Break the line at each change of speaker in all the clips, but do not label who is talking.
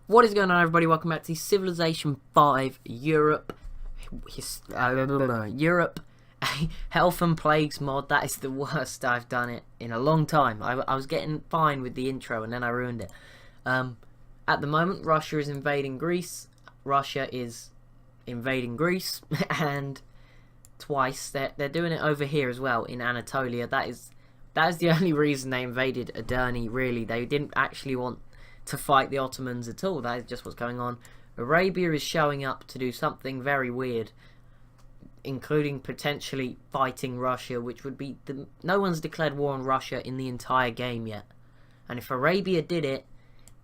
What is going on, everybody? Welcome back to Civilization 5 Europe Europe Health and Plagues mod. That is the worst I've done it in a long time. I was getting fine with the intro and then I ruined it. At the moment, Russia is invading Greece. Russia is invading Greece and twice. They're doing it over here as well in Anatolia. That is the only reason they invaded Edirne, really. They didn't actually want to fight the Ottomans at all. That is just what's going on. Arabia is showing up to do something very weird, including potentially fighting Russia, which would be no one's declared war on Russia in the entire game yet. And if Arabia did it,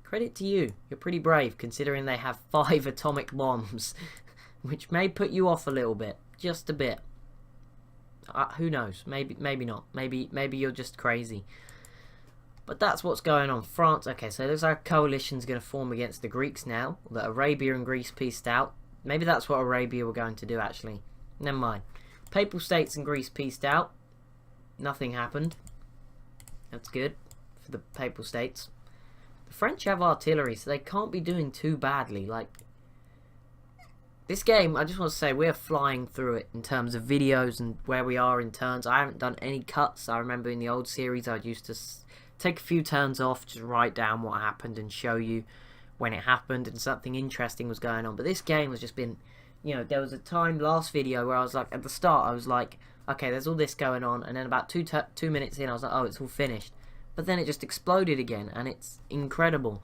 credit to you. You're pretty brave, considering they have 5 atomic bombs, which may put you off a little bit, just a bit. Who knows? Maybe not. Maybe you're just crazy. But that's what's going on. France, okay, so it looks like a coalition's going to form against the Greeks now. That Arabia and Greece peaced out. Maybe that's what Arabia were going to do, actually. Never mind. Papal States and Greece peaced out. Nothing happened. That's good for the Papal States. The French have artillery, so they can't be doing too badly. Like, this game, I just want to say, we're flying through it in terms of videos and where we are in turns. I haven't done any cuts. I remember in the old series, I used to take a few turns off, just write down what happened and show you when it happened and something interesting was going on. But this game has just been, you know, there was a time last video where I was like, at the start I was like, okay, there's all this going on, and then about 2 minutes in I was like, oh, it's all finished. But then it just exploded again, and it's incredible.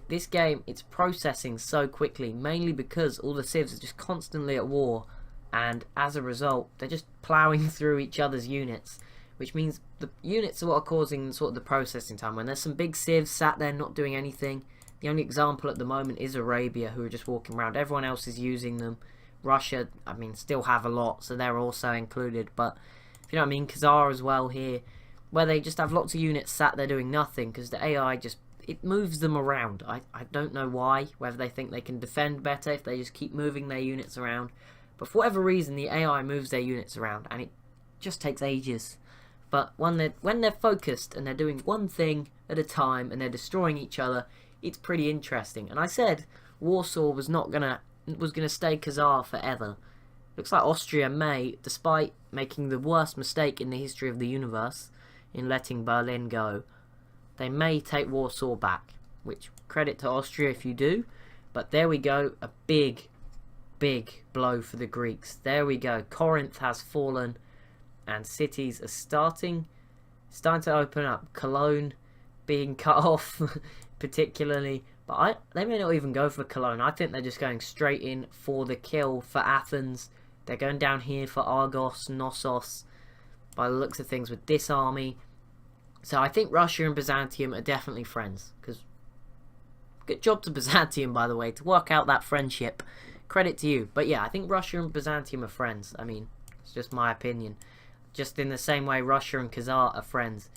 This game, it's processing so quickly, mainly because all the civs are just constantly at war, and as a result, they're just ploughing through each other's units. Which means the units are what are causing sort of the processing time. When there's some big civs sat there not doing anything, the only example at the moment is Arabia, who are just walking around. Everyone else is using them. Russia, I mean, still have a lot, so they're also included. But, if you know what I mean, Khazar as well here, where they just have lots of units sat there doing nothing, because the AI just, it moves them around. I don't know why, whether they think they can defend better if they just keep moving their units around. But for whatever reason, the AI moves their units around, and it just takes ages. But when they're focused and they're doing one thing at a time and they're destroying each other, it's pretty interesting. And I said Warsaw was gonna stay Khazar forever. Looks like Austria may, despite making the worst mistake in the history of the universe in letting Berlin go, they may take Warsaw back. Which, credit to Austria if you do. But there we go, a big blow for the Greeks. There we go. Corinth has fallen. And cities are starting to open up. Cologne being cut off, particularly. But they may not even go for Cologne. I think they're just going straight in for the kill for Athens. They're going down here for Argos, Knossos, by the looks of things, with this army. So I think Russia and Byzantium are definitely friends. Because good job to Byzantium, by the way, to work out that friendship. Credit to you. But yeah, I think Russia and Byzantium are friends. I mean, it's just my opinion. Just in the same way Russia and Khazar are friends.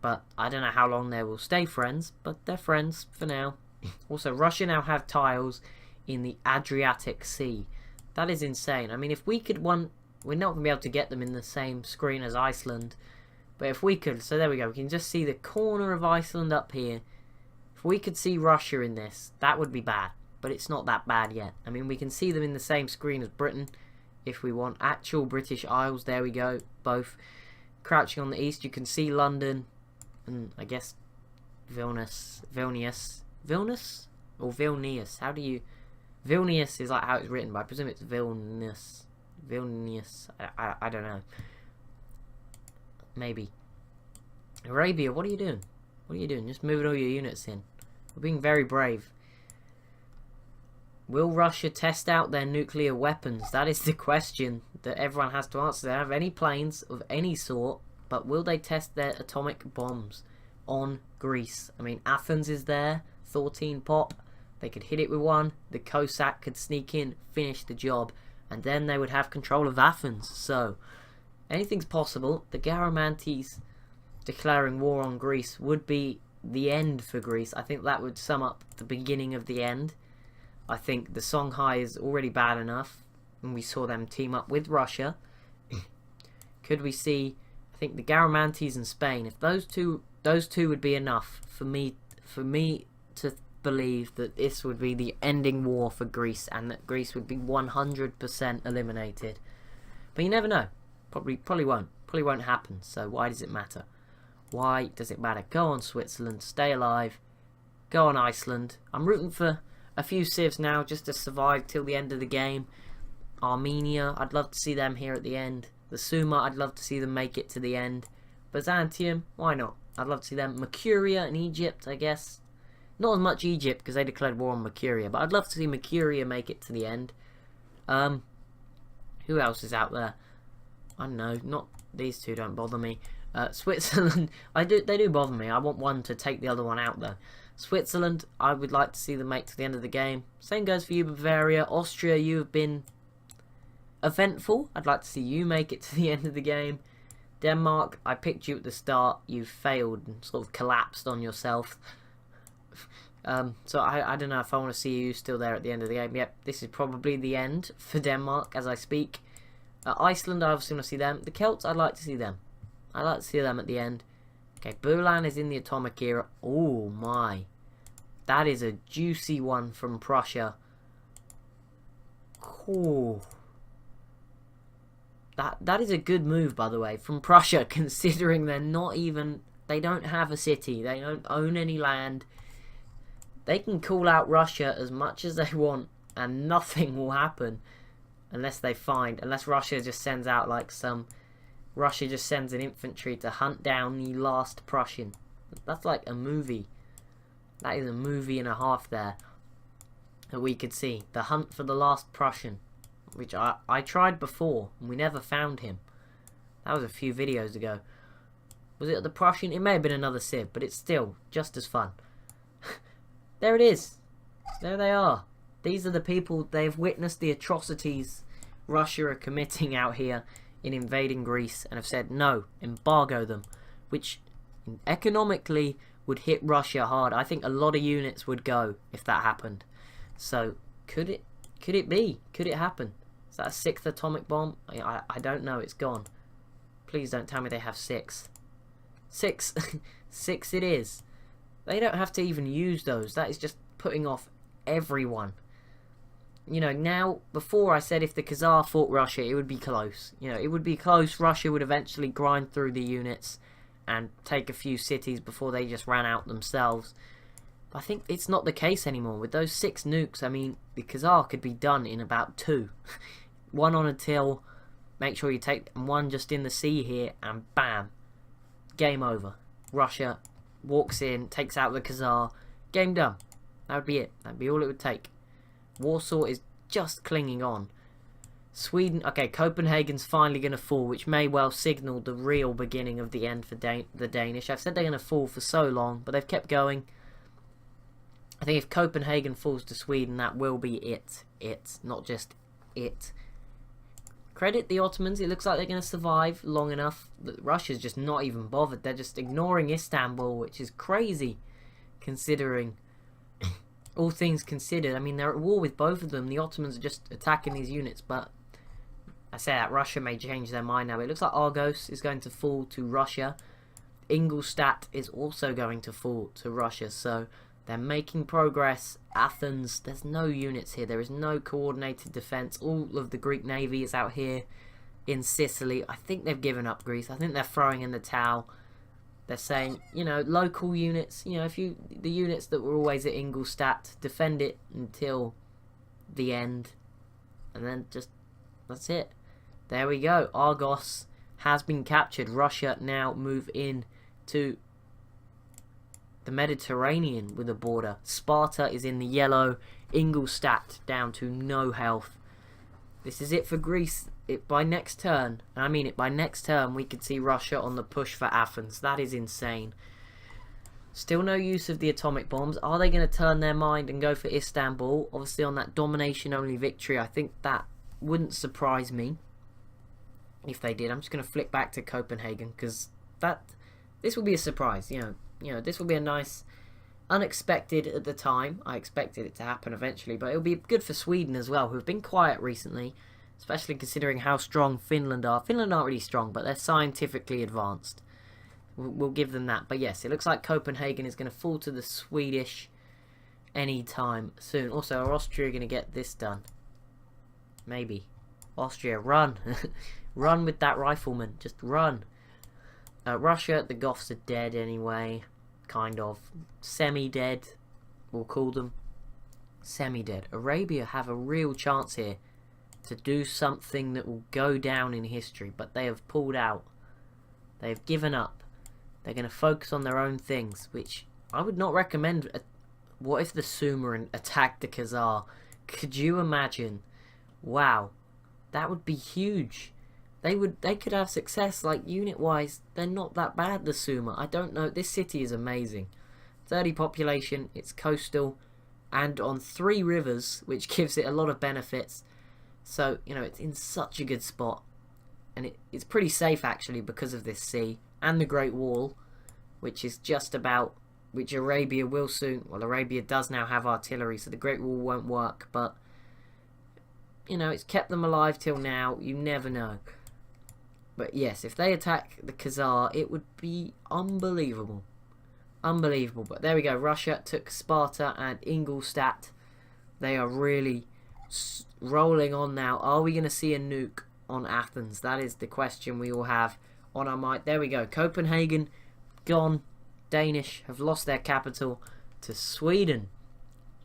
But I don't know how long they will stay friends, but they're friends for now. Also, Russia now have tiles in the Adriatic Sea. That is insane. I mean, if we could we're not going to be able to get them in the same screen as Iceland. But if we could, so there we go. We can just see the corner of Iceland up here. If we could see Russia in this, that would be bad. But it's not that bad yet. I mean, we can see them in the same screen as Britain. If we want actual British Isles, there we go, both. Crouching on the east, you can see London, and I guess Vilnius, or Vilnius, how do you, Vilnius is like how it's written, but I presume it's Vilnius, I don't know, maybe. Arabia, what are you doing? Just moving all your units in. We're being very brave. Will Russia test out their nuclear weapons? That is the question that everyone has to answer. They don't have any planes of any sort, but will they test their atomic bombs on Greece? I mean, Athens is there, 14 pop. They could hit it with one. The Cossack could sneak in, finish the job, and then they would have control of Athens. So, anything's possible. The Garamantes declaring war on Greece would be the end for Greece. I think that would sum up the beginning of the end. I think the Songhai is already bad enough, and we saw them team up with Russia. Could we see, I think the Garamantes and Spain, if those two would be enough for me to believe that this would be the ending war for Greece and that Greece would be 100% eliminated. But you never know. Probably won't. Probably won't happen. So why does it matter? Why does it matter? Go on, Switzerland. Stay alive. Go on, Iceland. I'm rooting for a few civs now just to survive till the end of the game. Armenia, I'd love to see them here at the end. The Suma, I'd love to see them make it to the end. Byzantium, why not? I'd love to see them. Mercuria and Egypt, I guess. Not as much Egypt because they declared war on Mercuria, but I'd love to see Mercuria make it to the end. Who else is out there? I don't know. Not these two. Don't bother me. Switzerland. They do bother me. I want one to take the other one out though. Switzerland. I would like to see them make to the end of the game. Same goes for you, Bavaria. Austria. You have been eventful. I'd like to see you make it to the end of the game. Denmark. I picked you at the start. You failed and sort of collapsed on yourself. So I don't know if I want to see you still there at the end of the game. Yep, this is probably the end for Denmark as I speak. Iceland, I obviously want to see them. The Celts, I'd like to see them. I'd like to see them at the end. Okay, Bulan is in the atomic era. Oh my. That is a juicy one from Prussia. Oh. That is a good move, by the way, from Prussia, considering they don't have a city. They don't own any land. They can call out Russia as much as they want, and nothing will happen unless Russia just sends out Russia just sends an infantry to hunt down the last Prussian. That's like a movie. That is a movie and a half there that we could see. The hunt for the last Prussian, which I tried before, and we never found him. That was a few videos ago. Was it the Prussian? It may have been another Civ, but it's still just as fun. There it is. There they are. These are the people. They've witnessed the atrocities Russia are committing out here in invading Greece and have said no, embargo them, which economically would hit Russia hard. I think a lot of units would go if that happened. So could it be? Could it happen? Is that a 6th atomic bomb? I don't know. It's gone. Please don't tell me they have 6. 6. 6 it is. They don't have to even use those. That is just putting off everyone. You know, now, before I said if the Khazar fought Russia, it would be close. You know, it would be close. Russia would eventually grind through the units and take a few cities before they just ran out themselves. I think it's not the case anymore. With those 6 nukes, I mean, the Khazar could be done in about 2. One on a till, make sure you take one just in the sea here, and bam. Game over. Russia walks in, takes out the Khazar, game done. That would be it. That would be all it would take. Warsaw is just clinging on. Sweden, okay, Copenhagen's finally going to fall, which may well signal the real beginning of the end for the Danish. I've said they're going to fall for so long, but they've kept going. I think if Copenhagen falls to Sweden, that will be it. Not just it. Credit the Ottomans, it looks like they're going to survive long enough. Russia's just not even bothered. They're just ignoring Istanbul, which is crazy, considering all things considered. I mean, they're at war with both of them. The Ottomans are just attacking these units, but I say that Russia may change their mind now. It looks like Argos is going to fall to Russia. Ingolstadt is also going to fall to Russia, so they're making progress. Athens, there's no units here. There is no coordinated defense. All of the Greek navy is out here in Sicily. I think they've given up Greece. I think they're throwing in the towel. They're saying, you know, local units, you know, the units that were always at Ingolstadt, defend it until the end. And then just, that's it. There we go. Argos has been captured. Russia now move in to the Mediterranean with a border. Sparta is in the yellow. Ingolstadt down to no health. This is it for Greece. By next turn, and I mean it, by next turn we could see Russia on the push for Athens. That is insane. Still no use of the atomic bombs. Are they going to turn their mind and go for Istanbul? Obviously on that domination only victory, I think that wouldn't surprise me if they did. I'm just going to flick back to Copenhagen because this will be a surprise. You know, this will be a nice, unexpected at the time. I expected it to happen eventually, but it'll be good for Sweden as well, who have been quiet recently, especially considering how strong Finland are. Finland aren't really strong, but they're scientifically advanced. We'll give them that. But yes, it looks like Copenhagen is going to fall to the Swedish. anytime soon. Also, are Austria going to get this done? Maybe. Austria, run. Run with that rifleman. Just run. Russia, the Goths are dead anyway. Kind of. Semi-dead, we'll call them. Semi-dead. Arabia have a real chance here to do something that will go down in history, but they have pulled out. They have given up. They're going to focus on their own things, which I would not recommend. What if the Sumer attacked the Khazar? Could you imagine? Wow, that would be huge. They could have success. Like, unit wise, they're not that bad, the Sumer. I don't know. This city is amazing. 30 population, it's coastal, and on 3 rivers, which gives it a lot of benefits. So, you know, it's in such a good spot. And it's pretty safe, actually, because of this sea. And the Great Wall, which is just about... which Arabia will soon... well, Arabia does now have artillery, so the Great Wall won't work. But, you know, it's kept them alive till now. You never know. But, yes, if they attack the Khazar, it would be unbelievable. Unbelievable. But there we go. Russia took Sparta and Ingolstadt. They are really rolling on now. Are we going to see a nuke on Athens? That is the question we all have on our mind. There we go. Copenhagen gone. Danish have lost their capital to Sweden,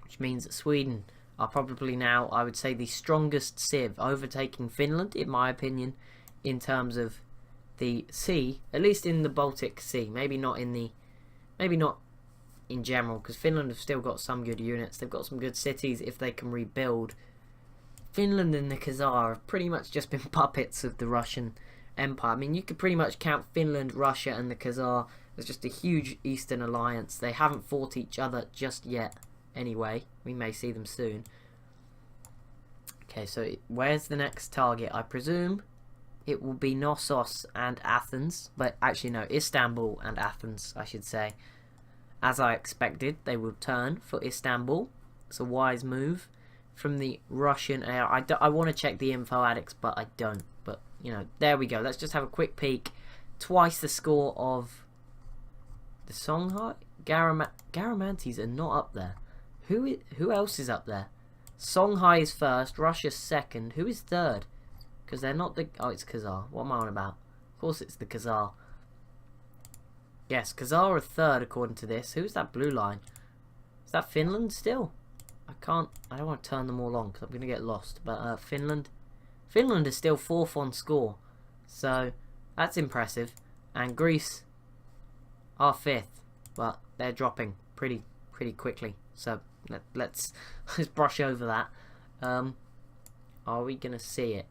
which means that Sweden are probably now, I would say, the strongest civ, overtaking Finland, in my opinion, in terms of the sea, at least in the Baltic Sea. Maybe not in general, because Finland have still got some good units. They've got some good cities if they can rebuild. Finland and the Khazar have pretty much just been puppets of the Russian Empire. I mean, you could pretty much count Finland, Russia and the Khazar as just a huge Eastern alliance. They haven't fought each other just yet. Anyway, we may see them soon. Okay, so where's the next target? I presume it will be Knossos and Athens. But actually no, Istanbul and Athens, I should say. As I expected, they will turn for Istanbul. It's a wise move from the Russian air. I want to check the info addicts, but I don't. But, you know, there we go. Let's just have a quick peek. Twice the score of the Songhai. Garamantes are not up there. Who else is up there? Songhai is first. Russia's second. Who is third? Because they're not the... oh, it's Khazar. What am I on about? Of course it's the Khazar. Yes, Khazar are third according to this. Who's that blue line? Is that Finland still? I don't want to turn them all on because I'm going to get lost. But Finland is still fourth on score. So, that's impressive. And Greece are fifth. But they're dropping pretty quickly. So, let's brush over that. Are we going to see it?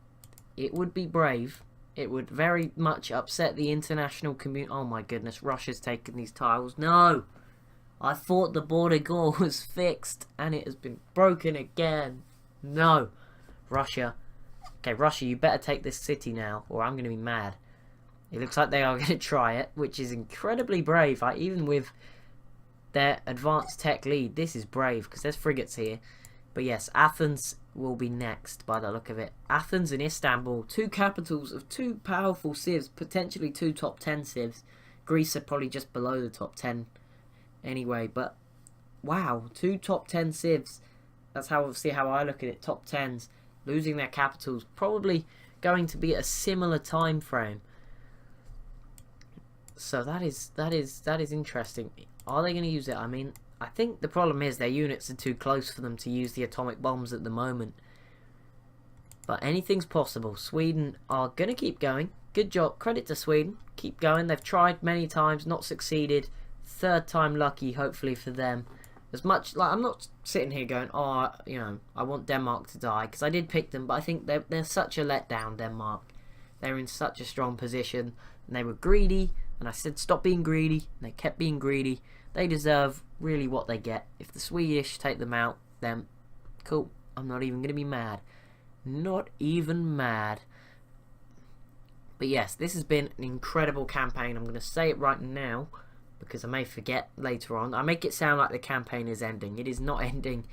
It would be brave. It would very much upset the international community. Oh my goodness, Russia's taken these tiles. No! I thought the border goal was fixed and it has been broken again. No! Russia. Okay, Russia, you better take this city now or I'm going to be mad. It looks like they are going to try it, which is incredibly brave. Even with their advanced tech lead, this is brave because there's frigates here. But yes, Athens will be next by the look of it. Athens and Istanbul, 2 capitals of 2 powerful civs, potentially 2 top 10 civs. Greece are probably just below the top 10 anyway, but wow, 2 top 10 civs. That's how I look at it. Top 10s losing their capitals, probably going to be a similar time frame. So that is interesting. Are they going to use it? I mean, I think the problem is their units are too close for them to use the atomic bombs at the moment. But anything's possible. Sweden are going to keep going. Good job. Credit to Sweden. Keep going. They've tried many times, not succeeded. 3rd time lucky, hopefully, for them. As much, like, I'm not sitting here going, oh, you know, I want Denmark to die. Because I did pick them, but I think they're such a letdown, Denmark. They're in such a strong position. And they were greedy. And I said, stop being greedy. And they kept being greedy. They deserve really what they get. If the Swedish take them out, then cool. I'm not even going to be mad. Not even mad. But yes, this has been an incredible campaign. I'm going to say it right now because I may forget later on. I make it sound like the campaign is ending. It is not ending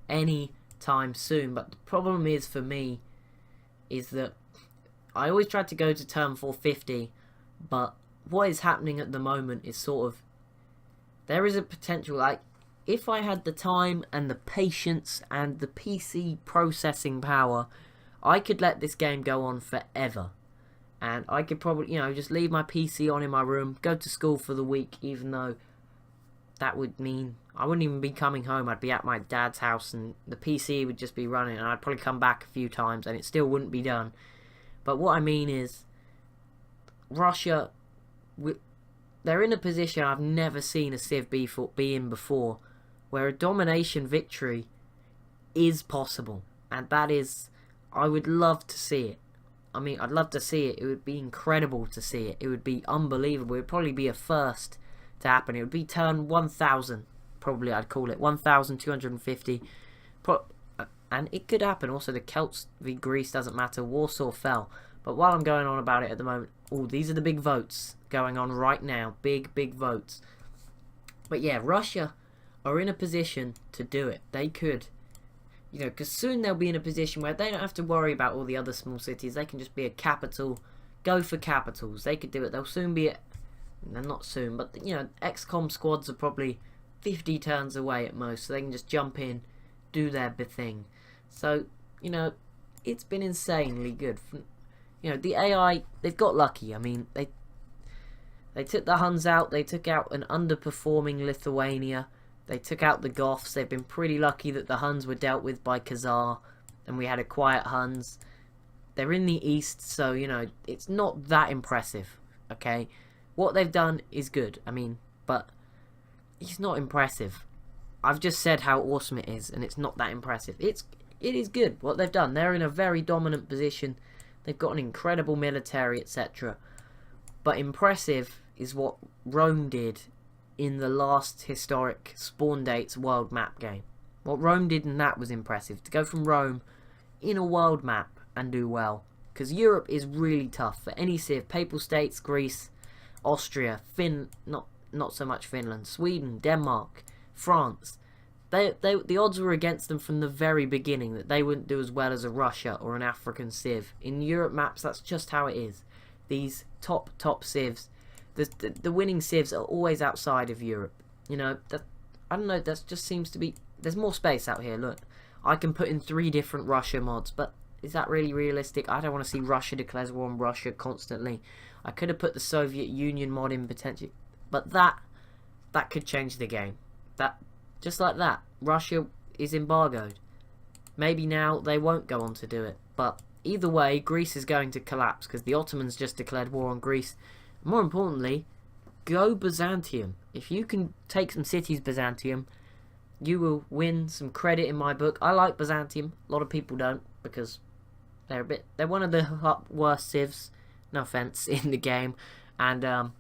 any time soon. But the problem is for me is that I always tried to go to turn 450, but what is happening at the moment is sort of... there is a potential, like, if I had the time and the patience and the PC processing power, I could let this game go on forever. And I could probably, just leave my PC on in my room, go to school for the week, even though that would mean I wouldn't even be coming home. I'd be at my dad's house and the PC would just be running, and I'd probably come back a few times and it still wouldn't be done. But what I mean is, Russia, they're in a position I've never seen a Civ be in before, where a domination victory is possible. And that is, I would love to see it. I mean, I'd love to see it. It would be incredible to see it. It would be unbelievable. It would probably be a first to happen. It would be turn 1000, probably I'd call it 1250. And it could happen. Also, the Celts v Greece doesn't matter. Warsaw fell. But while I'm going on about it at the moment, these are the big votes going on right now. Big votes. But yeah, Russia are in a position to do it. They could. Because soon they'll be in a position where they don't have to worry about all the other small cities. They can just be a capital, go for capitals. They could do it. They'll soon be not soon, but XCOM squads are probably 50 turns away at most, so they can just jump in, do their thing. So, it's been insanely good. The AI, they've got lucky. I mean, they took the Huns out. They took out an underperforming Lithuania. They took out the Goths. They've been pretty lucky that the Huns were dealt with by Khazar, and we had a quiet Huns. They're in the east, so, it's not that impressive, okay? What they've done is good, but it's not impressive. I've just said how awesome it is, and it's not that impressive. It is good, what they've done. They're in a very dominant position. They've got an incredible military, etc. But impressive is what Rome did in the last historic Spawn Dates world map game. What Rome did in that was impressive. To go from Rome in a world map and do well. Because Europe is really tough for any Civ. Papal States, Greece, Austria, not so much Finland, Sweden, Denmark, France. The odds were against them from the very beginning that they wouldn't do as well as a Russia or an African Civ. In Europe maps, that's just how it is. These top Civs, the winning Civs are always outside of Europe. I don't know, that just seems to be, there's more space out here. Look, I can put in 3 different Russia mods, but is that really realistic? I don't want to see Russia declares war on Russia constantly. I could have put the Soviet Union mod in potentially, but that could change the game. Just like that, Russia is embargoed. Maybe now they won't go on to do it, but either way, Greece is going to collapse because the Ottomans just declared war on Greece. More importantly, go Byzantium. If you can take some cities Byzantium, you will win some credit in my book. I like Byzantium. A lot of people don't because they're one of the worst civs, no offense, in the game, and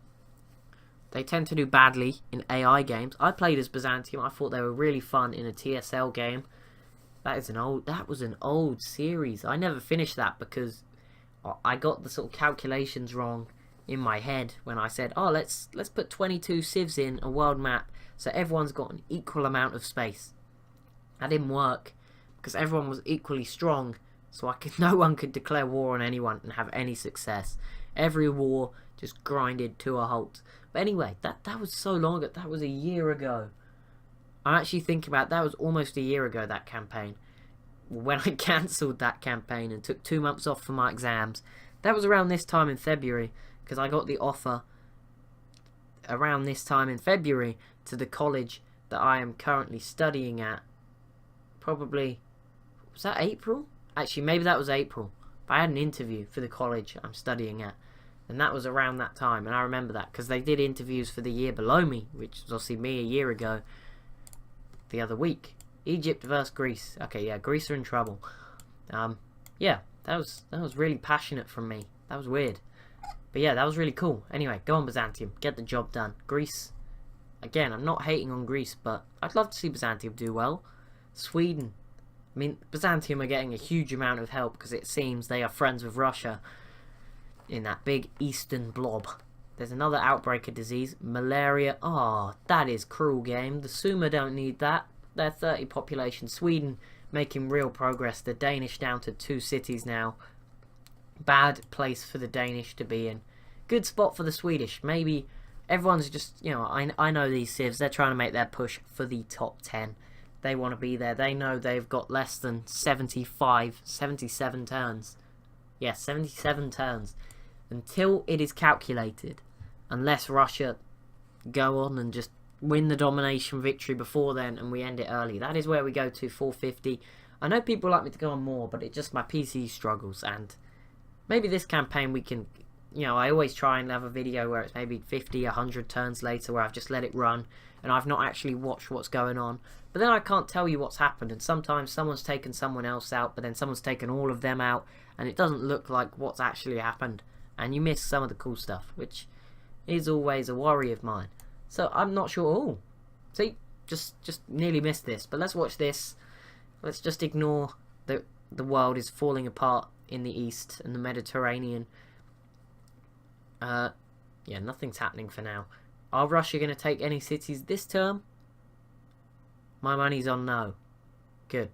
they tend to do badly in AI games. I played as Byzantium. I thought they were really fun in a TSL game. That was an old series. I never finished that because I got the sort of calculations wrong in my head when I said, oh, let's put 22 civs in a world map so everyone's got an equal amount of space. That didn't work because everyone was equally strong, so no one could declare war on anyone and have any success. Every war just grinded to a halt. But anyway, that was so long ago. That was a year ago. I'm actually thinking about that was almost a year ago, that campaign. When I cancelled that campaign and took 2 months off for my exams. That was around this time in February, because I got the offer around this time in February to the college that I am currently studying at. Probably, was that April? Actually, maybe that was April. But I had an interview for the college I'm studying at. And that was around that time, and I remember that because they did interviews for the year below me, which was obviously me a year ago, the other week. Egypt versus Greece. Okay, yeah, Greece are in trouble. Yeah, that was really passionate from me. That was weird. But yeah, that was really cool. Anyway, go on Byzantium. Get the job done. Greece. Again, I'm not hating on Greece, but I'd love to see Byzantium do well. Sweden. Byzantium are getting a huge amount of help because it seems they are friends with Russia in that big eastern blob. There's another outbreak of disease. Malaria. Oh, that is cruel game. The Sumer don't need that. They're 30 population. Sweden making real progress. The Danish down to 2 cities now. Bad place for the Danish to be in. Good spot for the Swedish. Maybe everyone's just, you know, I know these civs, they're trying to make their push for the top 10. They want to be there. They know they've got less than 77 turns. Yes, 77 turns. Until it is calculated, unless Russia go on and just win the domination victory before then and we end it early. That is where we go to 450. I know people like me to go on more, but it just, my PC struggles, and maybe this campaign we can, you know, I always try and have a video where it's maybe 50, 100 turns later where I've just let it run and I've not actually watched what's going on. But then I can't tell you what's happened, and sometimes someone's taken someone else out, but then someone's taken all of them out, and it doesn't look like what's actually happened, and you miss some of the cool stuff, which is always a worry of mine. So I'm not sure. Oh, see, just nearly missed this. But let's watch this. Let's just ignore that the world is falling apart in the east and the Mediterranean. Yeah, nothing's happening for now. Are Russia going to take any cities this term? My money's on no. Good.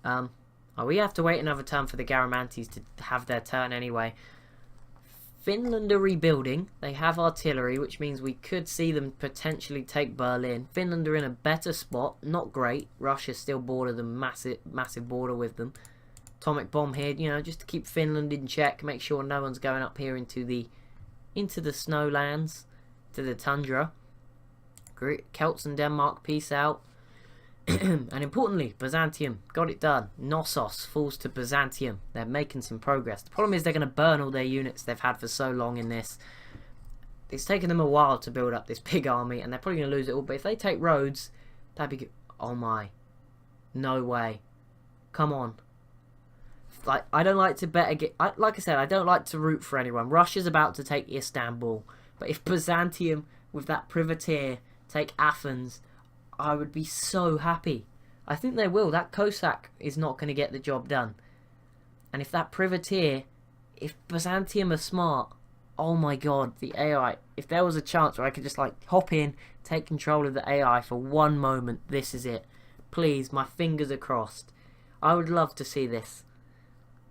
We have to wait another turn for the Garamantes to have their turn anyway. Finland are rebuilding. They have artillery, which means we could see them potentially take Berlin. Finland are in a better spot. Not great. Russia still border them, massive border with them. Atomic bomb here, you know, just to keep Finland in check. Make sure no one's going up here into the snowlands, to the tundra. Celts and Denmark, peace out. And importantly, Byzantium got it done. Knossos falls to Byzantium. They're making some progress. The problem is they're going to burn all their units they've had for so long in this. It's taken them a while to build up this big army, and they're probably going to lose it all. But if they take Rhodes, that'd be good. Oh my. No way. Come on. Like, I don't like to bet against... like I said, I don't like to root for anyone. Russia's about to take Istanbul. But if Byzantium, with that privateer, take Athens, I would be so happy. I think they will. That Cossack is not going to get the job done. And if that privateer, if Byzantium are smart, oh my god, the AI. If there was a chance where I could just like hop in, take control of the AI for one moment, this is it. Please, my fingers are crossed. I would love to see this.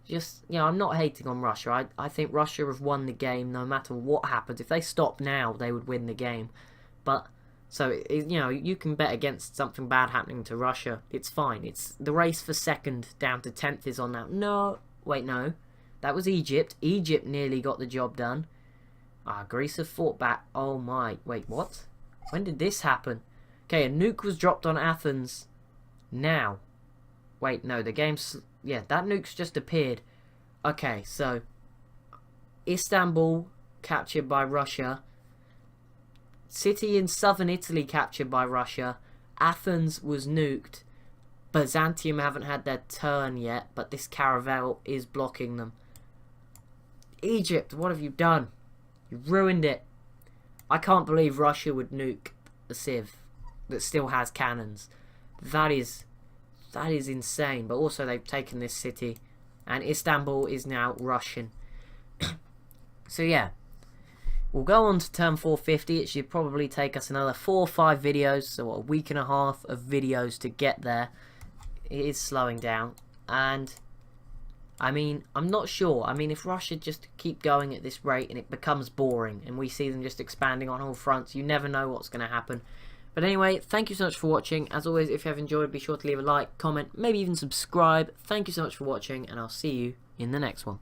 Just, you know, I'm not hating on Russia. I think Russia have won the game no matter what happens. If they stop now, they would win the game. But... so, you know, you can bet against something bad happening to Russia. It's fine. It's the race for second down to 10th is on now. No. Wait, no. That was Egypt. Egypt nearly got the job done. Greece have fought back. Oh, my. Wait, what? When did this happen? Okay, a nuke was dropped on Athens. Now. Wait, no. The game's... yeah, that nuke's just appeared. Okay, so... Istanbul captured by Russia. City in southern Italy captured by Russia. Athens was nuked. Byzantium haven't had their turn yet, but this caravel is blocking them. Egypt, what have you done? You ruined it. I can't believe Russia would nuke a civ that still has cannons. That is insane. But also they've taken this city, and Istanbul is now Russian. So yeah. We'll go on to turn 450. It should probably take us another 4 or 5 videos, so a week and a half of videos to get there. It is slowing down, and I mean, I'm not sure. I mean, if Russia just keep going at this rate and it becomes boring and we see them just expanding on all fronts, you never know what's going to happen. But anyway, thank you so much for watching. As always, if you have enjoyed, be sure to leave a like, comment, maybe even subscribe. Thank you so much for watching, and I'll see you in the next one.